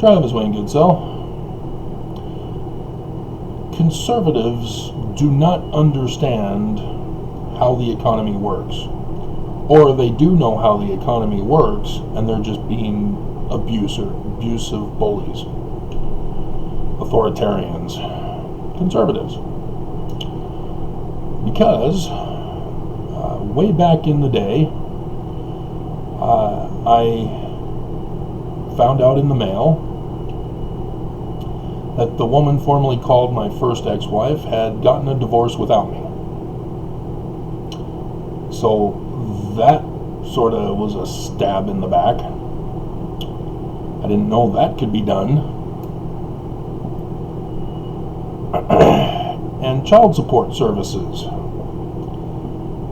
Travis Wayne Goodsell. Conservatives do not understand how the economy works. Or they do know how the economy works, and they're just being abusive bullies. Authoritarians. Conservatives. Because way back in the day, I found out in the mail that the woman formerly called my first ex-wife had gotten a divorce without me. So that sort of was a stab in the back. I didn't know that could be done. And child support services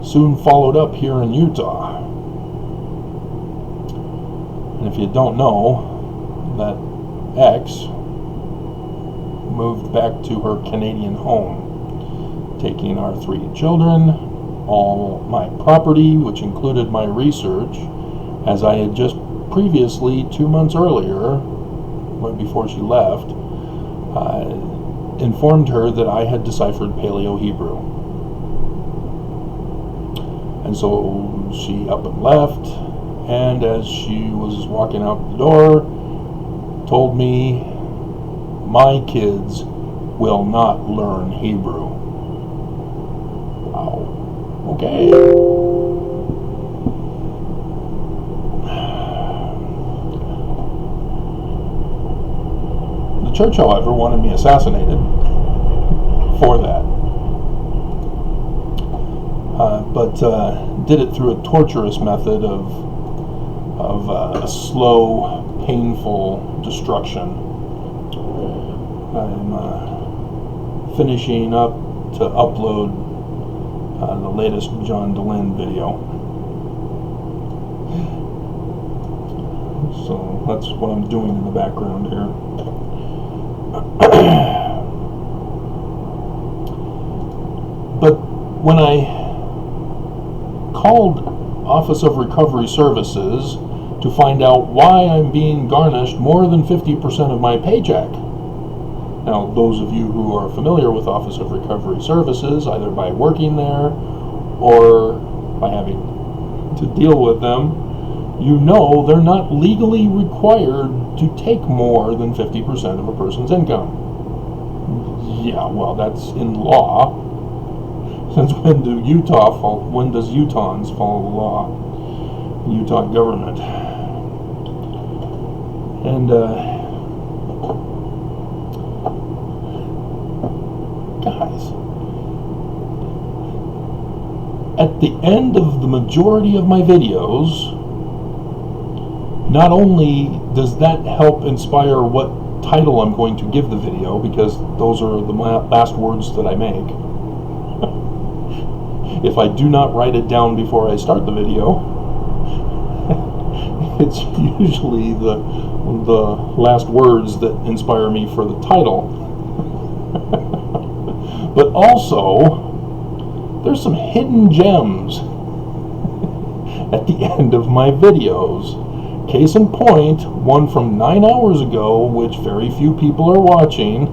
soon followed up here in Utah. And if you don't know, that ex moved back to her Canadian home, taking our 3 children, all my property, which included my research, as I had just previously, 2 months earlier, right before she left, informed her that I had deciphered Paleo-Hebrew. And so she up and left, and as she was walking out the door, told me, my kids will not learn Hebrew. Wow. Okay. The church, however, wanted me assassinated for that. But did it through a torturous method of a slow, painful destruction. I'm finishing up to upload the latest John DeLynn video. So that's what I'm doing in the background here. But when I called Office of Recovery Services to find out why I'm being garnished more than 50% of my paycheck. Now, those of you who are familiar with Office of Recovery Services, either by working there or by having to deal with them, you know they're not legally required to take more than 50% of a person's income. Yeah, well, that's in law. Since when does Utahns follow the law? Utah government. And guys, at the end of the majority of my videos, not only does that help inspire what title I'm going to give the video, because those are the last words that I make. If I do not write it down before I start the video, it's usually the last words that inspire me for the title. But also, there's some hidden gems at the end of my videos. Case in point, one from 9 hours ago, which very few people are watching.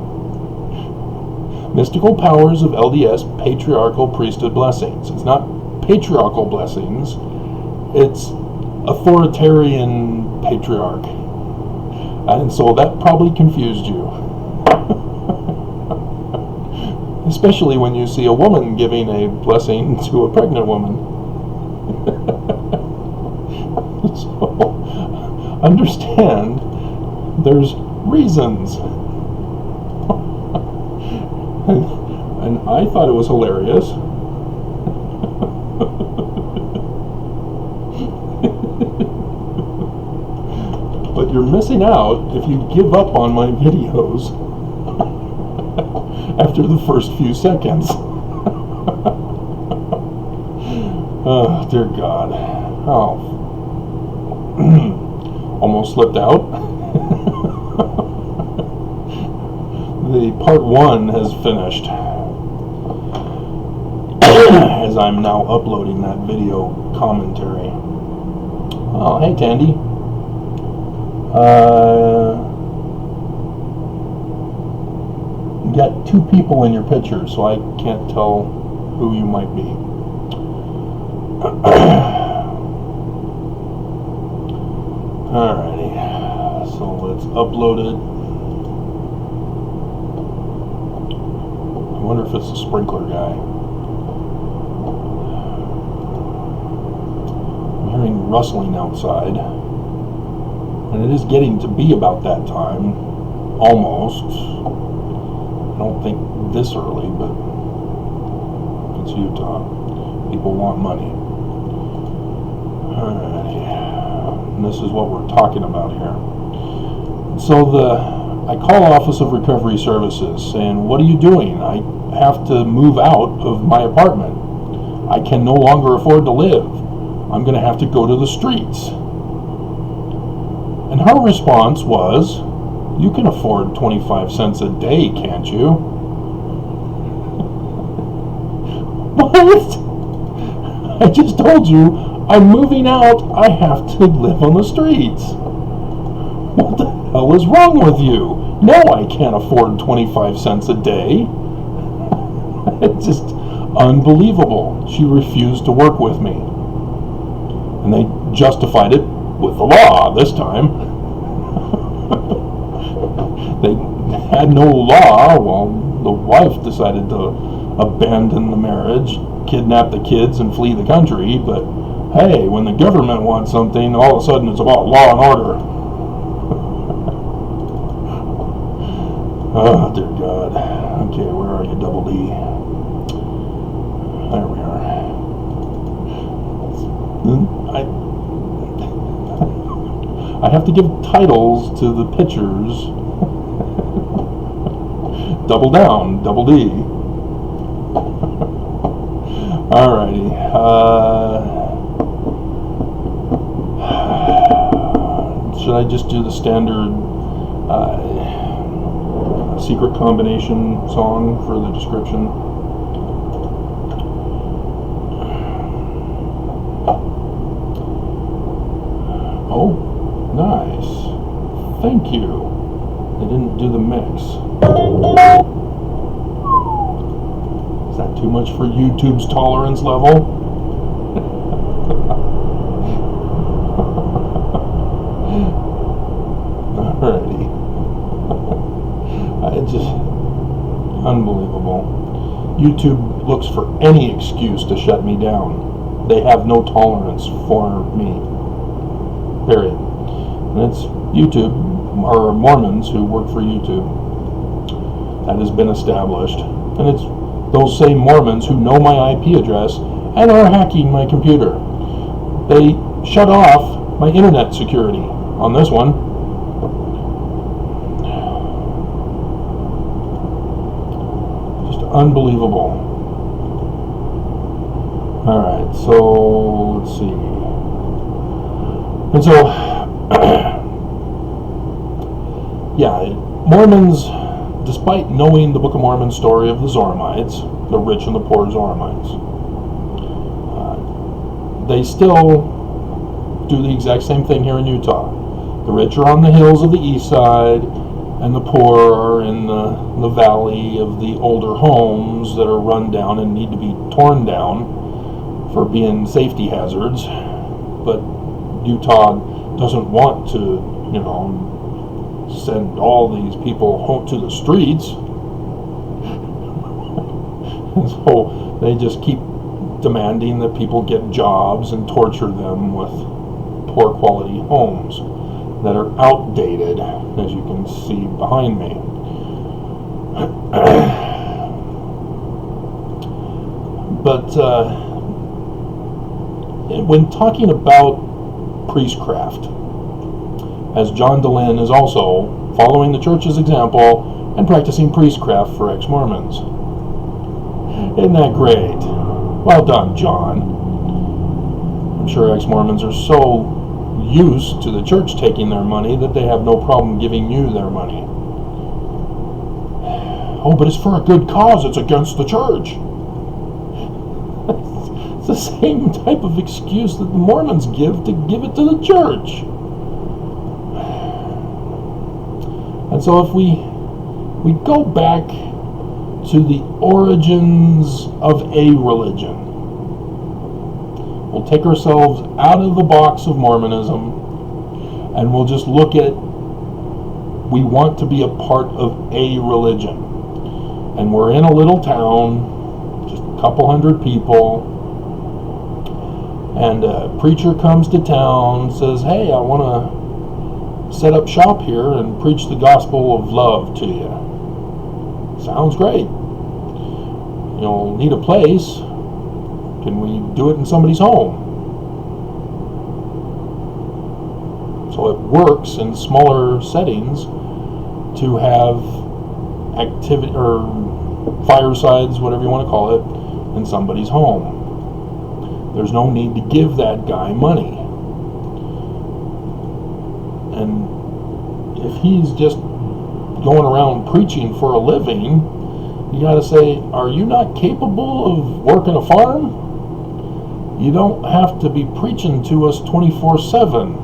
Mystical powers of LDS patriarchal priesthood blessings. It's not patriarchal blessings, it's authoritarian patriarch. And so that probably confused you. Especially when you see a woman giving a blessing to a pregnant woman. So, understand, there's reasons. And I thought it was hilarious. But you're missing out if you give up on my videos after the first few seconds. Oh, dear God. Oh. Almost slipped out. The part 1 has finished, as I'm now uploading that video commentary. Oh, hey Tandy. got two people in your picture, so I can't tell who you might be. Alrighty, so let's upload it. I wonder if it's the sprinkler guy. I'm hearing rustling outside, and it is getting to be about that time, almost. I don't think this early, but it's Utah. People want money. Alrighty. And this is what we're talking about here. So I call Office of Recovery Services saying, what are you doing? I have to move out of my apartment. I can no longer afford to live. I'm going to have to go to the streets. And her response was, you can afford 25 cents a day, can't you? What? I just told you, I'm moving out. I have to live on the streets. What the hell is wrong with you? No, I can't afford 25 cents a day. It's just unbelievable. She refused to work with me. And they justified it with the law this time. They had no law. Well, the wife decided to abandon the marriage, kidnap the kids, and flee the country. But hey, when the government wants something, all of a sudden it's about law and order. Oh, dear God. Okay, where are you, Double D? There we are. I have to give titles to the pictures. Double down, Double D. Alrighty. Should I just do the standard secret combination song for the description? Oh, nice. Thank you. They didn't do the mix. Is that too much for YouTube's tolerance level? Alrighty. It's just unbelievable. YouTube looks for any excuse to shut me down. They have no tolerance for me. Period. And it's YouTube, or Mormons who work for YouTube. That has been established. And it's those same Mormons who know my IP address and are hacking my computer. They shut off my internet security on this one. Just unbelievable. Alright, so let's see. And so, yeah, Mormons, despite knowing the Book of Mormon story of the Zoramites, the rich and the poor Zoramites, they still do the exact same thing here in Utah. The rich are on the hills of the east side, and the poor are in the valley of the older homes that are run down and need to be torn down for being safety hazards. But Utah doesn't want to, send all these people home to the streets. And so they just keep demanding that people get jobs and torture them with poor quality homes that are outdated, as you can see behind me. But when talking about priestcraft, as John Dehlin is also following the church's example and practicing priestcraft for ex-Mormons. Isn't that great? Well done, John. I'm sure ex-Mormons are so used to the church taking their money that they have no problem giving you their money. Oh, but it's for a good cause. It's against the church. It's the same type of excuse that the Mormons give to give it to the church. And so if we go back to the origins of a religion. We'll take ourselves out of the box of Mormonism, and we'll just look at, we want to be a part of a religion. And we're in a little town, just a couple hundred people, and a preacher comes to town, says, hey, I want to set up shop here and preach the gospel of love to you. Sounds great. You'll need a place. Can we do it in somebody's home? So it works in smaller settings to have activity or firesides, whatever you want to call it, in somebody's home. There's no need to give that guy money. And if he's just going around preaching for a living, you got to say, are you not capable of working a farm? You don't have to be preaching to us 24/7.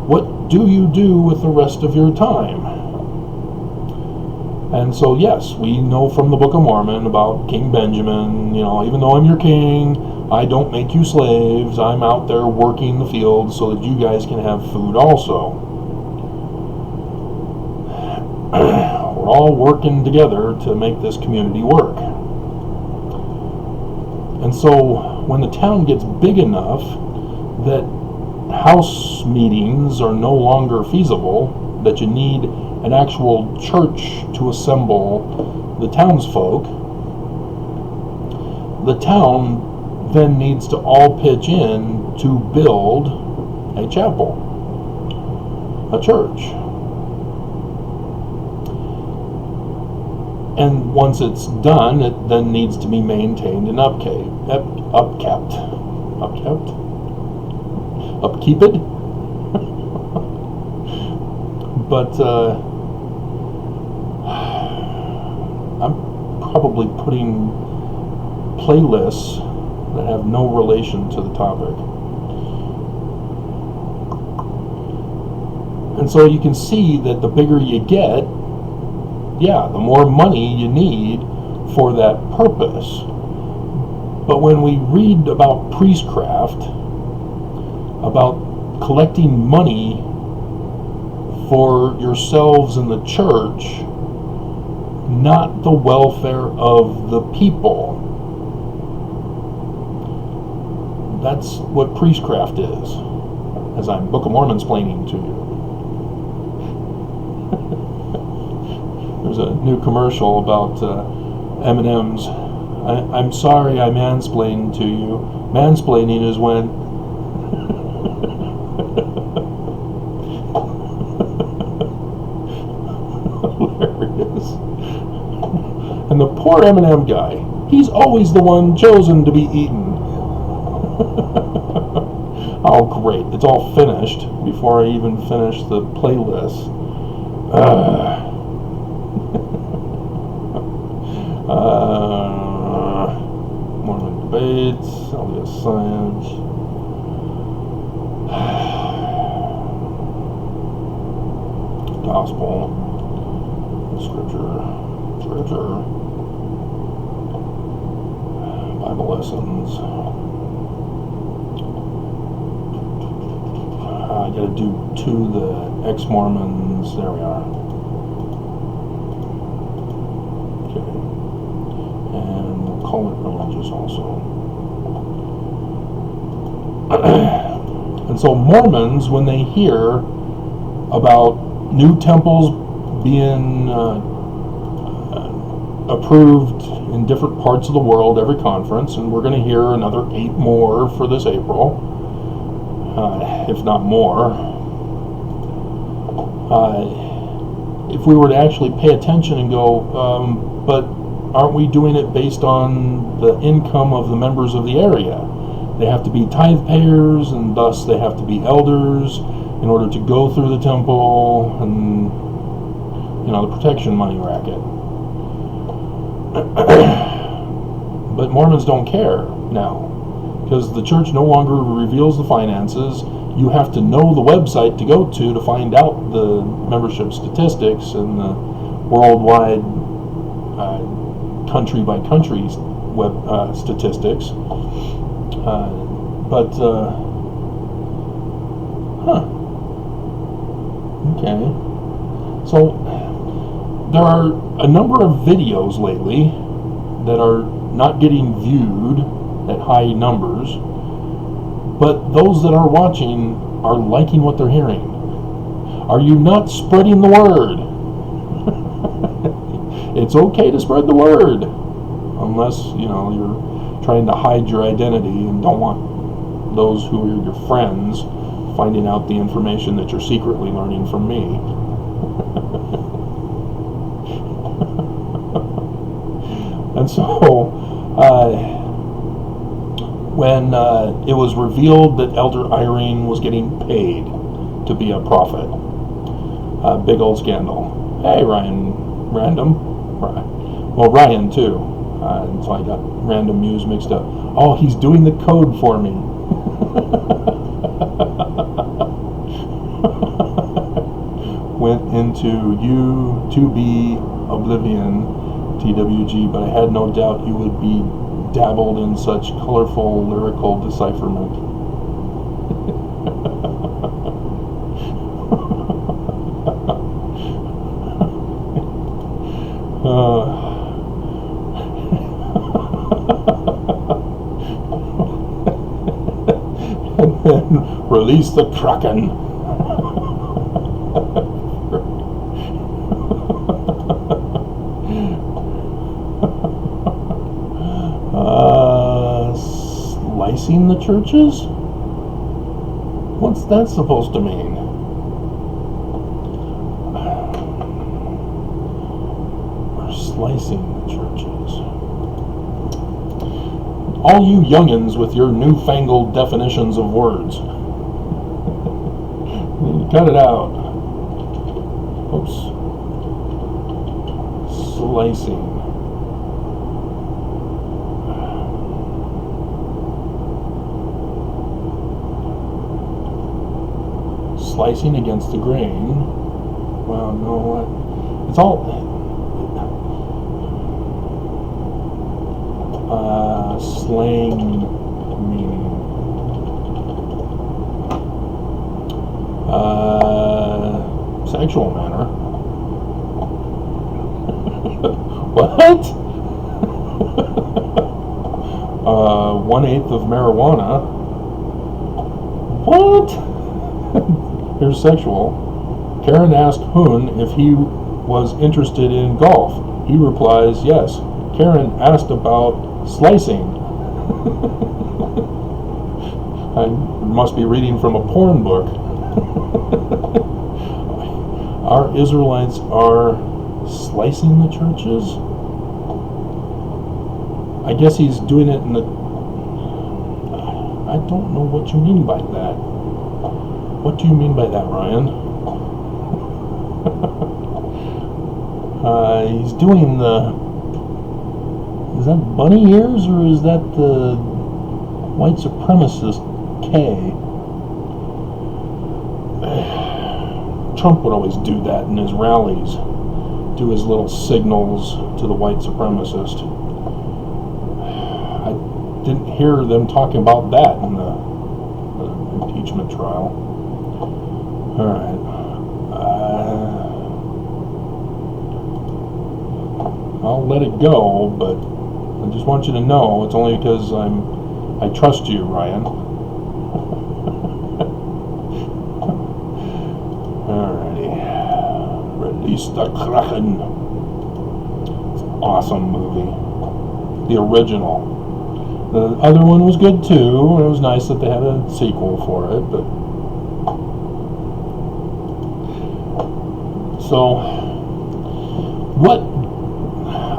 What do you do with the rest of your time? And so, yes, we know from the Book of Mormon about King Benjamin, even though I'm your king, I don't make you slaves. I'm out there working the fields so that you guys can have food also. We're all working together to make this community work. And so when the town gets big enough that house meetings are no longer feasible, that you need an actual church to assemble the townsfolk, the town then needs to all pitch in to build a chapel, a church. And once it's done, it then needs to be maintained and upkept. But I'm probably putting playlists that have no relation to the topic. And so you can see that the bigger you get, the more money you need for that purpose. But when we read about priestcraft, about collecting money for yourselves in the church, not the welfare of the people. That's what priestcraft is, as I'm Book of Mormon explaining to you. There's a new commercial about M&M's. I'm sorry I mansplained to you. Mansplaining is when hilarious. And the poor M&M guy, he's always the one chosen to be eaten. Oh great, it's all finished before I even finish the playlist. Mormon debates, LDS science. Gospel, scripture, Bible lessons. I gotta do to the ex-Mormons. There we are. Okay. And we'll call it religious also. And so Mormons, when they hear about new temples being approved in different parts of the world every conference, and we're going to hear another 8 more for this April, if not more. If we were to actually pay attention and go, but aren't we doing it based on the income of the members of the area? They have to be tithe payers, and thus they have to be elders in order to go through the temple, and the protection money racket. But Mormons don't care now, because the church no longer reveals the finances. You have to know the website to go to find out the membership statistics and the worldwide country by country statistics. Okay. So there are a number of videos lately that are not getting viewed at high numbers, but those that are watching are liking what they're hearing. Are you not spreading the word? It's okay to spread the word, unless, you're trying to hide your identity and don't want those who are your friends finding out the information that you're secretly learning from me. And so, when it was revealed that Elder Irene was getting paid to be a prophet, big old scandal. Hey, Ryan, Ryan too. So I got Random Muse mixed up. Oh, he's doing the code for me. Went into U2B Oblivion TWG, but I had no doubt you would be dabbled in such colorful lyrical decipherment. And then release the Kraken. Slicing the churches? What's that supposed to mean? We're slicing the churches. All you youngins with your newfangled definitions of words. Cut it out. Oops. Slicing. Slicing against the grain. Well, no, what? It's all slang meaning. Sexual manner. What? 1/8 of marijuana. What? Here's sexual. Karen asked Hoon if he was interested in golf. He replies, yes. Karen asked about slicing. I must be reading from a porn book. Our Israelites are slicing the churches? I guess he's doing it in the... I don't know what you mean by that. What do you mean by that, Ryan? He's doing the... Is that bunny ears or is that the white supremacist K? Trump would always do that in his rallies. Do his little signals to the white supremacist. I didn't hear them talking about that in the impeachment trial. Alright. I'll let it go, but I just want you to know it's only because I trust you, Ryan. Alrighty. Release the Kraken. It's an awesome movie. The original. The other one was good too. It was nice that they had a sequel for it, but so what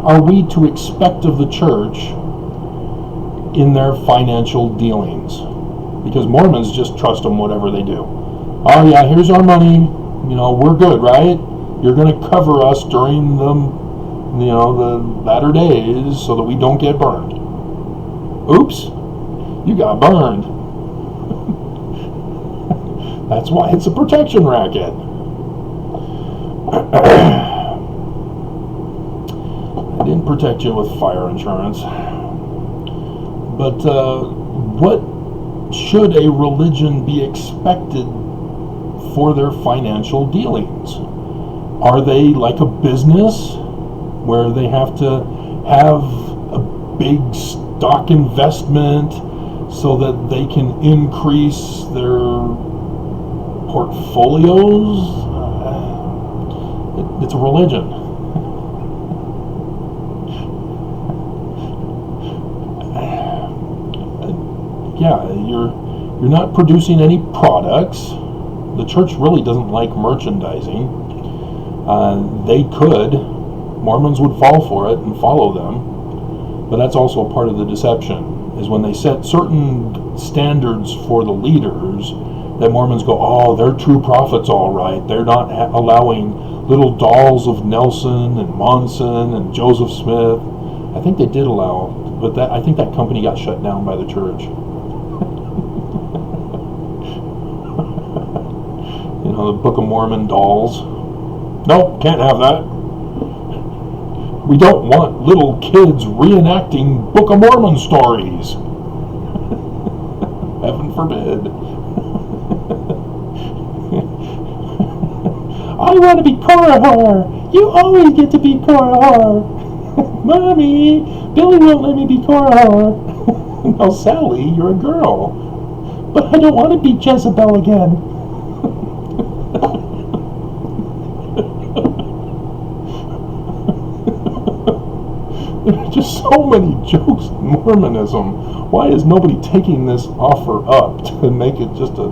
are we to expect of the church in their financial dealings? Because Mormons just trust them whatever they do. Oh yeah, here's our money, we're good, right? You're going to cover us during the latter days so that we don't get burned. Oops, you got burned. That's why it's a protection racket. I didn't protect you with fire insurance. But what should a religion be expected for their financial dealings? Are they like a business where they have to have a big stock investment so that they can increase their portfolios? It's a religion. Yeah, you're not producing any products. The church really doesn't like merchandising. They could. Mormons would fall for it and follow them. But that's also part of the deception, is when they set certain standards for the leaders, that Mormons go, oh, they're true prophets, all right. They're not allowing little dolls of Nelson and Monson and Joseph Smith. I think they did allow, but I think that company got shut down by the church. The Book of Mormon dolls. Nope, can't have that. We don't want little kids reenacting Book of Mormon stories. Heaven forbid. I want to be Korahor. You always get to be Korahor. Mommy, Billy won't let me be Korahor. Now, Sally, you're a girl. But I don't want to be Jezebel again. There's just so many jokes in Mormonism. Why is nobody taking this offer up to make it just a...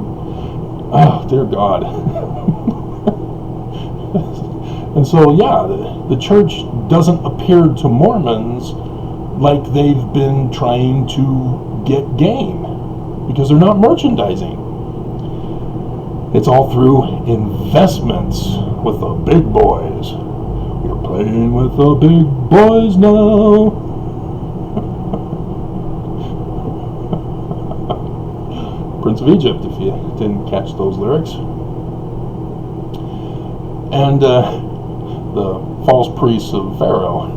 Oh, dear God. And so, yeah, the church doesn't appear to Mormons like they've been trying to get gain, because they're not merchandising. It's all through investments with the big boys. We're playing with the big boys now. Prince of Egypt, if you didn't catch those lyrics. And the false priests of Pharaoh,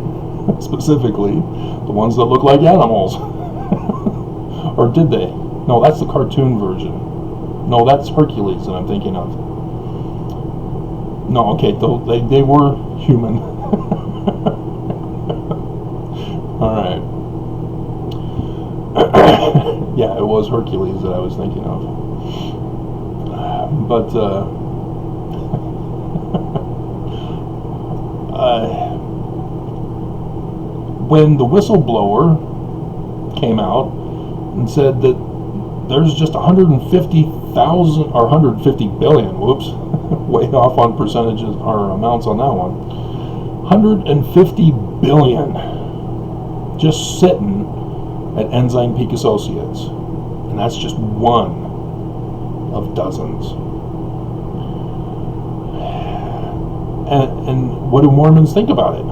specifically, the ones that look like animals. Or did they? No, that's the cartoon version. No, that's Hercules that I'm thinking of. No, okay, they were human. Alright. Yeah, it was Hercules that I was thinking of. But, when the whistleblower came out and said that there's just 150,000 or 150 billion, whoops, way off on percentages or amounts on that one, 150 billion just sitting at Ensign Peak Associates, and that's just one of dozens. And what do Mormons think about it?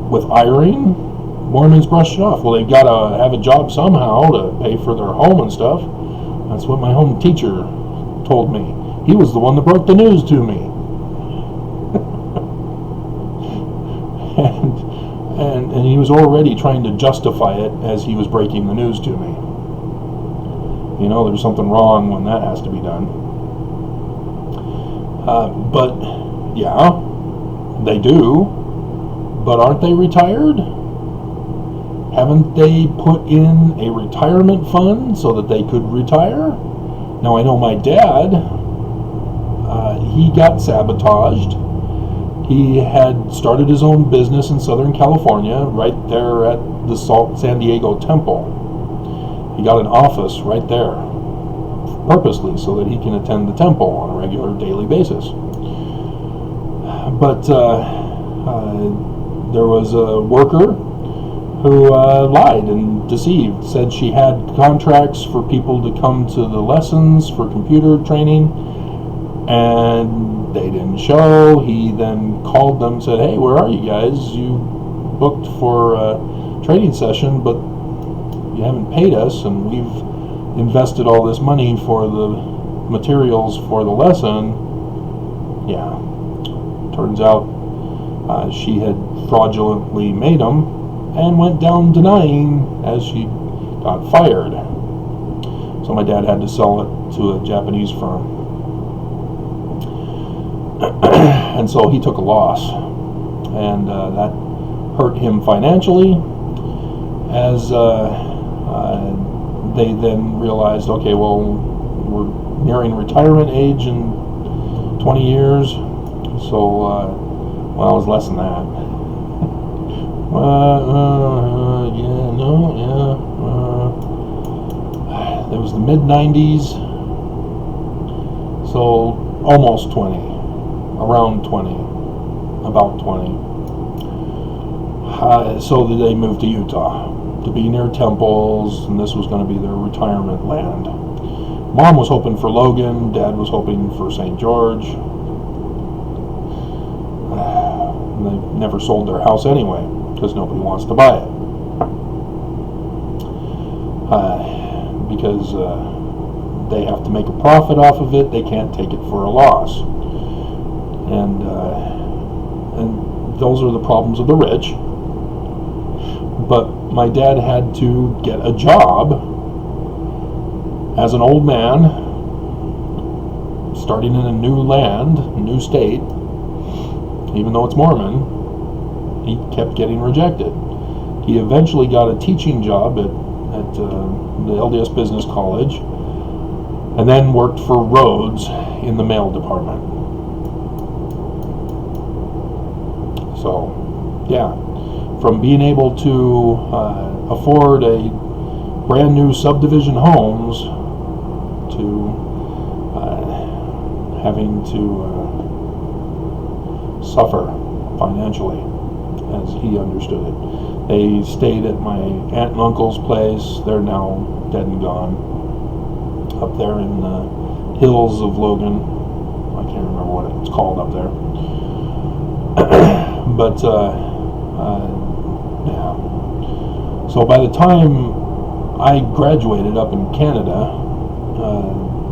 With hiring, Mormons brush it off. Well, they've got to have a job somehow to pay for their home and stuff. That's what my home teacher told me. He was the one that broke the news to me. and he was already trying to justify it as he was breaking the news to me. There's something wrong when that has to be done. But, yeah, they do. But aren't they retired? Haven't they put in a retirement fund so that they could retire? Now, I know my dad, he got sabotaged. He had started his own business in Southern California, right there at the San Diego Temple. He got an office right there, purposely, so that he can attend the temple on a regular daily basis. But there was a worker who lied and deceived, said she had contracts for people to come to the lessons for computer training, and they didn't show. He then called them and said, hey, where are you guys? You booked for a training session, but you haven't paid us, and we've invested all this money for the materials for the lesson. Yeah, turns out she had fraudulently made them, and went down denying as she got fired. So my dad had to sell it to a Japanese firm. And so he took a loss, and that hurt him financially, as they then realized, okay, well, we're nearing retirement age in 20 years, so, well, it was less than that. It was the mid-90s, so almost 20, around 20, about 20. So they moved to Utah to be near temples, and this was going to be their retirement land. Mom was hoping for Logan, Dad was hoping for St. George. They never sold their house anyway, because nobody wants to buy it. Because they have to make a profit off of it, they can't take it for a loss. And those are the problems of the rich. But my dad had to get a job as an old man, starting in a new land, a new state. Even though it's Mormon, he kept getting rejected. He eventually got a teaching job at the LDS Business College, and then worked for Hoards in the mail department. So, yeah. From being able to afford a brand new subdivision homes to having to suffer financially, as he understood it. They stayed at my aunt and uncle's place. They're now dead and gone, up there in the hills of Logan. I can't remember what it's called up there. But yeah. So by the time I graduated up in Canada,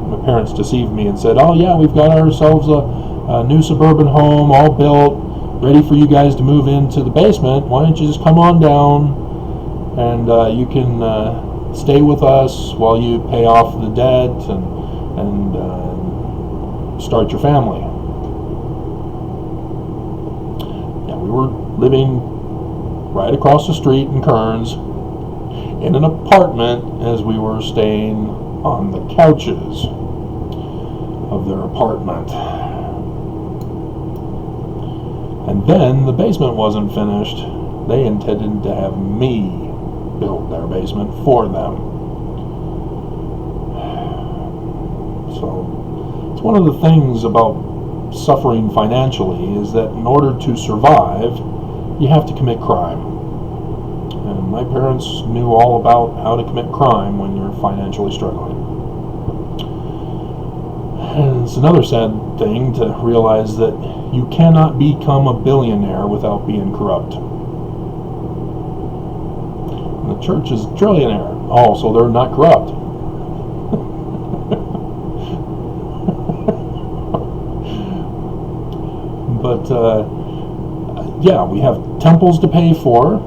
my parents deceived me and said, "Oh yeah, we've got ourselves a new suburban home, all built, ready for you guys to move into the basement. Why don't you just come on down, and you can stay with us while you pay off the debt and start your family." Yeah, we were living right across the street in Kearns in an apartment, as we were staying on the couches of their apartment. And then the basement wasn't finished. They intended to have me build their basement for them. So it's one of the things about suffering financially, is that in order to survive, you have to commit crime. And my parents knew all about how to commit crime when you're financially struggling. And it's another sad thing to realize that you cannot become a billionaire without being corrupt. And the church is trillionaire. Oh, so they're not corrupt. But yeah, we have temples to pay for,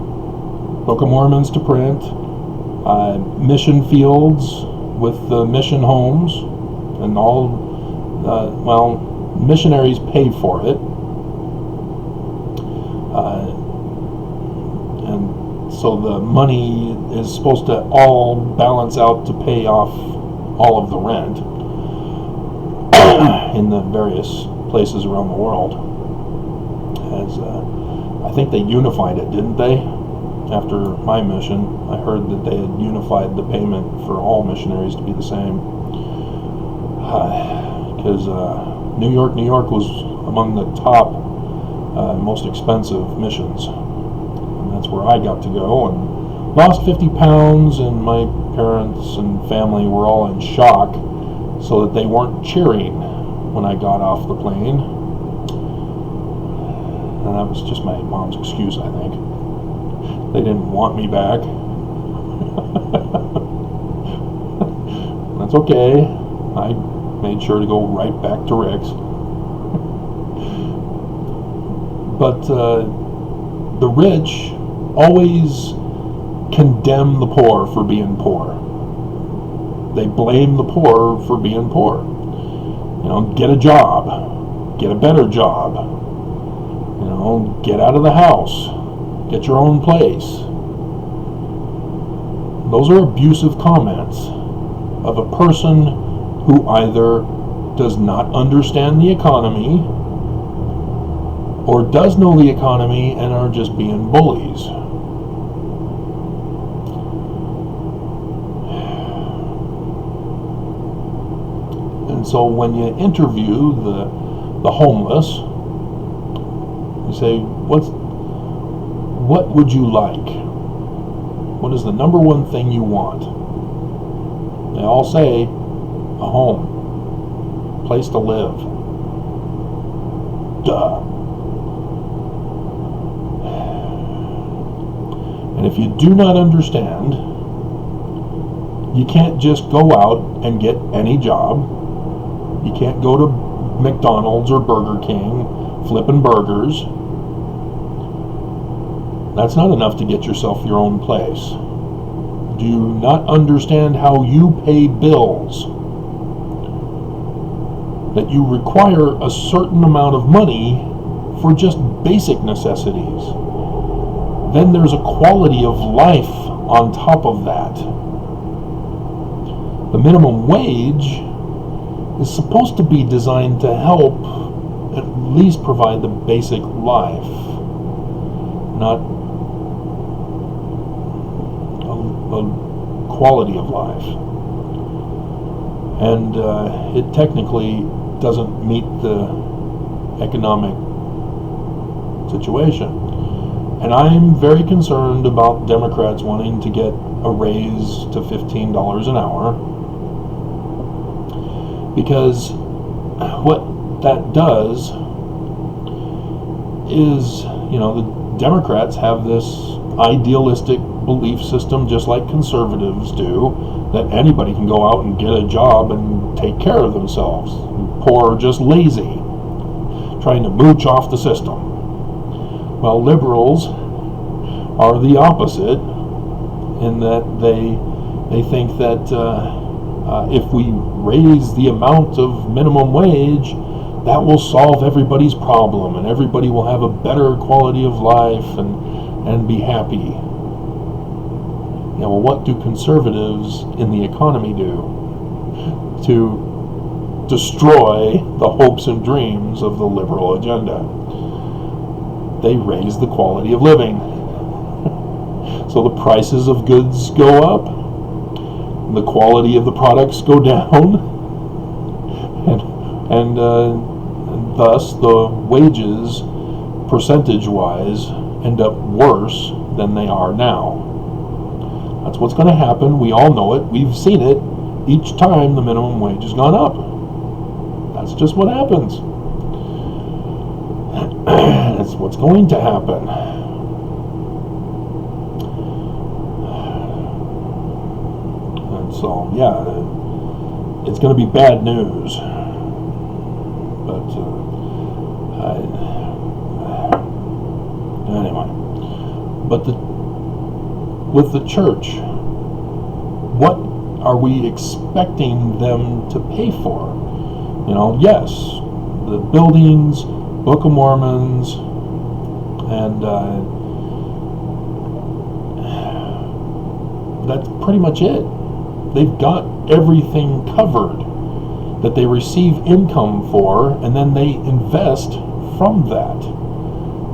Book of Mormons to print, mission fields with the mission homes, and all. Well, missionaries pay for it, and so the money is supposed to all balance out to pay off all of the rent in the various places around the world. As I think they unified it, didn't they? After my mission, I heard that they had unified the payment for all missionaries to be the same. Because New York was among the top most expensive missions, and that's where I got to go, and lost 50 pounds, and my parents and family were all in shock, so that they weren't cheering when I got off the plane. And that was just my mom's excuse, I think. They didn't want me back. That's okay. I made sure to go right back to Rick's. But the rich always condemn the poor for being poor. They blame the poor for being poor. You know, get a job, get a better job. You know, get out of the house, get your own place. Those are abusive comments of a person who either does not understand the economy or does know the economy and are just being bullies. And so when you interview the homeless, you say, what would you like? What is the number one thing you want? They all say, a home, place to live. Duh. And if you do not understand, you can't just go out and get any job. You can't go to McDonald's or Burger King flipping burgers. That's not enough to get yourself your own place. Do you not understand how you pay bills? That you require a certain amount of money for just basic necessities. Then there's a quality of life on top of that. The minimum wage is supposed to be designed to help at least provide the basic life, not a quality of life. And it technically doesn't meet the economic situation. And I'm very concerned about Democrats wanting to get a raise to $15 an hour, because what that does is, you know, the Democrats have this idealistic belief system, just like conservatives do, that anybody can go out and get a job and take care of themselves. Poor are just lazy, trying to mooch off the system. Well, liberals are the opposite, in that they think that if we raise the amount of minimum wage, that will solve everybody's problem and everybody will have a better quality of life and be happy. Yeah, well, what do conservatives in the economy do to destroy the hopes and dreams of the liberal agenda? They raise the quality of living. So the prices of goods go up, the quality of the products go down, and thus the wages, percentage-wise, end up worse than they are now. That's what's going to happen. We all know it. We've seen it each time the minimum wage has gone up. That's just what happens. That's what's going to happen. And so, yeah, it's going to be bad news. But anyway, but with the church, what are we expecting them to pay for? You know, yes, the buildings, Book of Mormons, and that's pretty much it. They've got everything covered that they receive income for, and then they invest from that.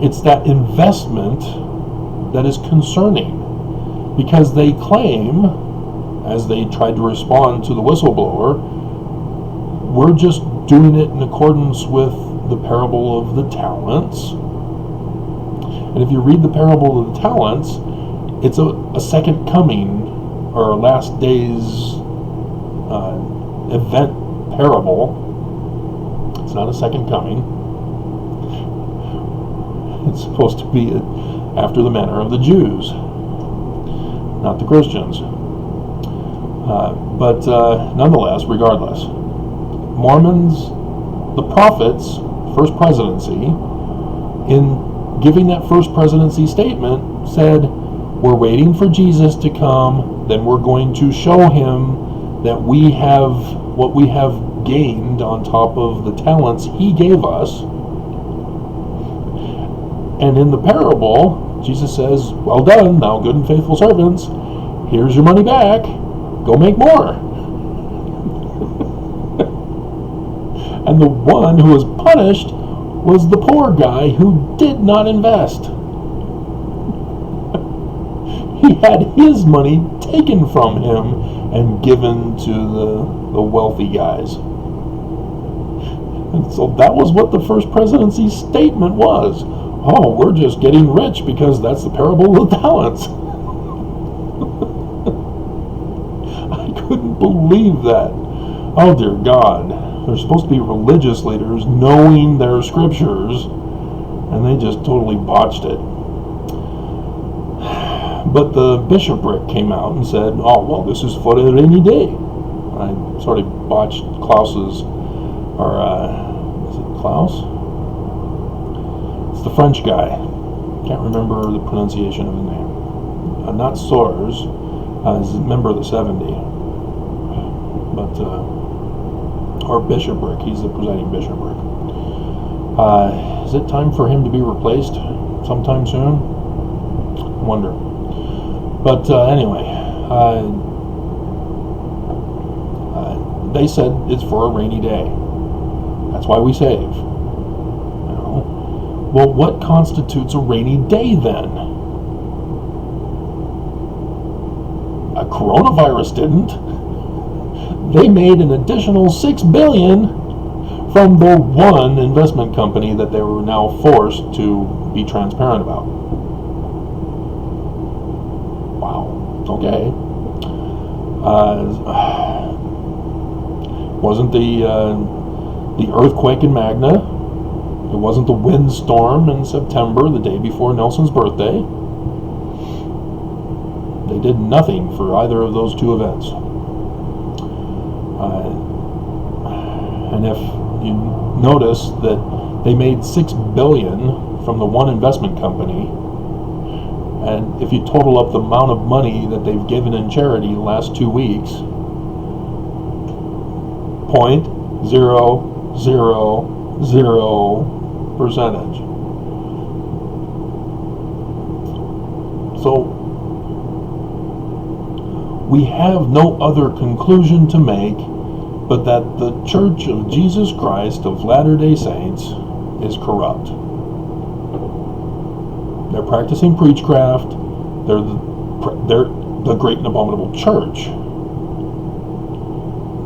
It's that investment that is concerning, because they claim, as they tried to respond to the whistleblower, we're just doing it in accordance with the parable of the talents. And if you read the parable of the talents, it's a second coming, or a last days event parable. It's not a second coming. It's supposed to be after the manner of the Jews, not the Christians. But nonetheless, regardless, Mormons, the prophets, first presidency, in giving that first presidency statement, said, we're waiting for Jesus to come, then we're going to show him that we have what we have gained on top of the talents he gave us. And in the parable, Jesus says, well done, thou good and faithful servants. Here's your money back. Go make more. And the one who was punished was the poor guy who did not invest. He had his money taken from him and given to the wealthy guys. And so that was what the first presidency statement was. Oh, we're just getting rich because that's the parable of the talents. I couldn't believe that. Oh, dear God. They're supposed to be religious leaders knowing their scriptures, and they just totally botched it. But the bishopric came out and said, oh, well, this is for a rainy day. I sort of botched Klaus's, or is it Klaus? It's the French guy. Can't remember the pronunciation of his name. Not Soares, he's a member of the 70. But, or bishopric, he's the presiding bishopric. Is it time for him to be replaced sometime soon? I wonder. But anyway, they said it's for a rainy day. That's why we save. You know? Well, what constitutes a rainy day then? A coronavirus didn't. They made an additional $6 billion from the one investment company that they were now forced to be transparent about. Okay. Wasn't the earthquake in Magna. It wasn't the windstorm in September, the day before Nelson's birthday. They did nothing for either of those two events. And if you notice that they made $6 billion from the one investment company, and if you total up the amount of money that they've given in charity the last 2 weeks, 0.000%. So we have no other conclusion to make but that the Church of Jesus Christ of Latter-day Saints is corrupt. They're practicing preachcraft. They're the great and abominable church.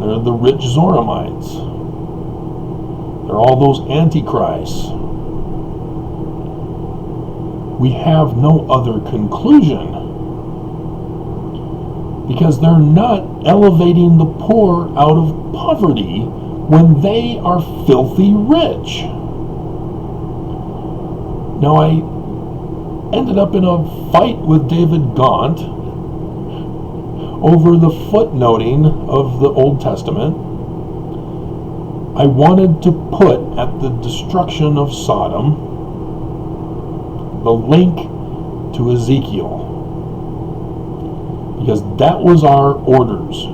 They're the rich Zoramites. They're all those antichrists. We have no other conclusion because they're not elevating the poor out of poverty when they are filthy rich. Now, I ended up in a fight with David Gaunt over the footnoting of the Old Testament. I wanted to put at the destruction of Sodom the link to Ezekiel, because that was our orders.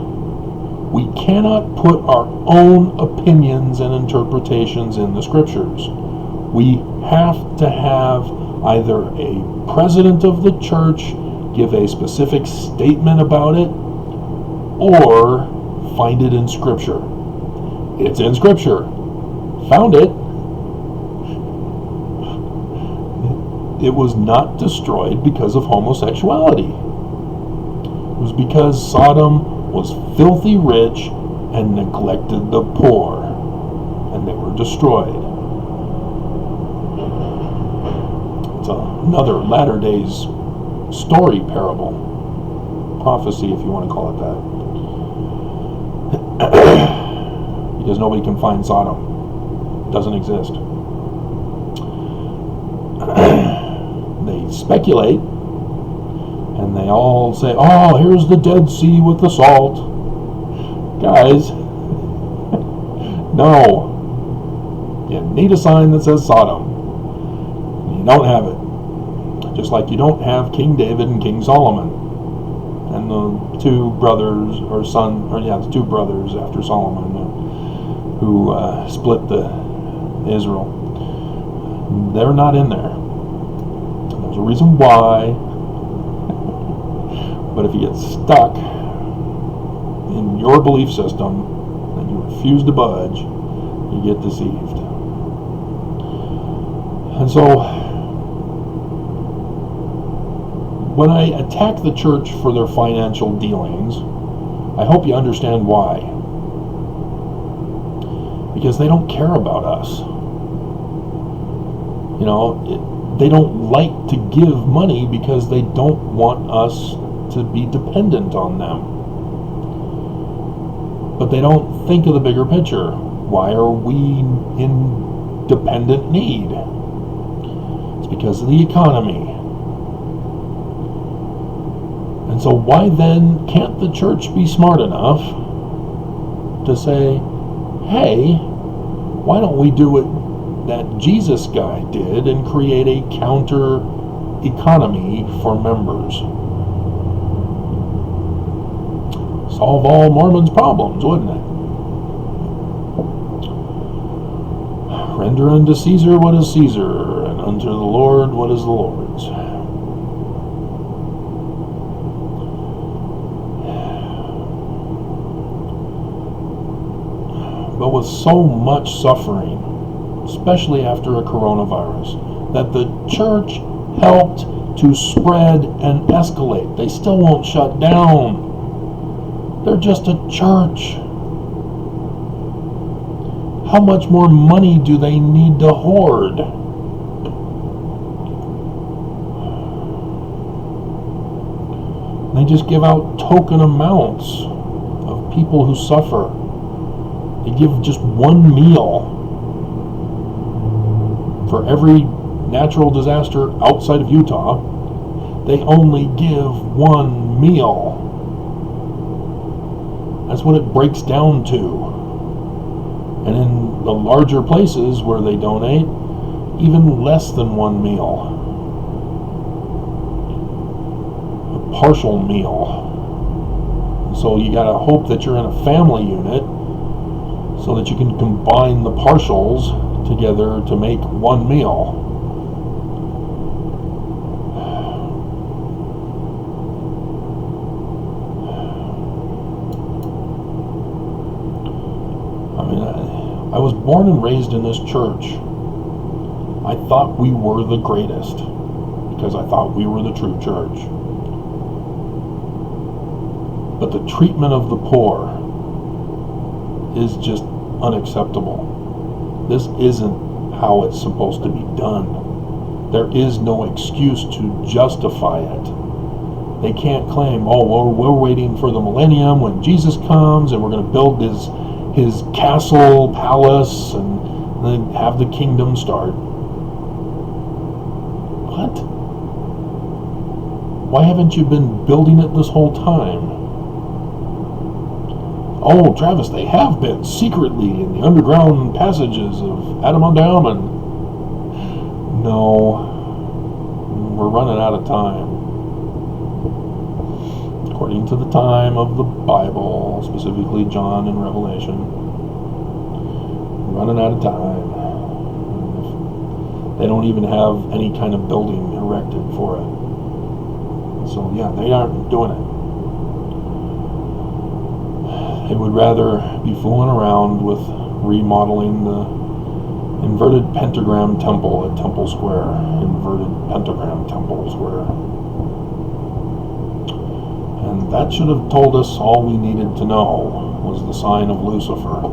We cannot put our own opinions and interpretations in the scriptures. We have to have either a president of the church give a specific statement about it, or find it in Scripture. It's in Scripture. Found it. It was not destroyed because of homosexuality. It was because Sodom was filthy rich and neglected the poor, and they were destroyed. It's another Latter Days story parable, prophecy if you want to call it that, because nobody can find Sodom. It doesn't exist. They speculate, and they all say, oh, here's the Dead Sea with the salt. Guys, no. You need a sign that says Sodom. You don't have it. Just like you don't have King David and King Solomon, and the two brothers, the two brothers after Solomon who split the Israel. They're not in there. There's a reason why. But if you get stuck in your belief system and you refuse to budge, you get deceived. And so, when I attack the church for their financial dealings, I hope you understand why. Because they don't care about us. They don't like to give money because they don't want us to be dependent on them. But they don't think of the bigger picture. Why are we in dependent need? It's because of the economy. And so why then can't the church be smart enough to say, hey, why don't we do what that Jesus guy did and create a counter economy for members? Solve all Mormons' problems, wouldn't it? Render unto Caesar what is Caesar, and unto the Lord what is the Lord's. But with so much suffering, especially after a coronavirus, that the church helped to spread and escalate. They still won't shut down. They're just a church. How much more money do they need to hoard? They just give out token amounts of people who suffer. They give just one meal for every natural disaster outside of Utah. They only give one meal. That's what it breaks down to. And in the larger places where they donate, even less than one meal. A partial meal. So you gotta hope that you're in a family unit so that you can combine the partials together to make one meal. I was born and raised in this church. I thought we were the greatest because I thought we were the true church. But the treatment of the poor is just unacceptable. This isn't how it's supposed to be done. There is no excuse to justify it. They can't claim, oh, well, we're waiting for the millennium when Jesus comes and we're going to build his castle, palace, and then have the kingdom start. What? Why haven't you been building it this whole time? Oh, Travis, they have been secretly in the underground passages of Adam-on-Diamond. No, we're running out of time. According to the time of the Bible, specifically John and Revelation, we're running out of time. They don't even have any kind of building erected for it. So yeah, they aren't doing it. They would rather be fooling around with remodeling the inverted pentagram temple at Temple Square. Inverted pentagram Temple Square. And that should have told us all we needed to know was the sign of Lucifer.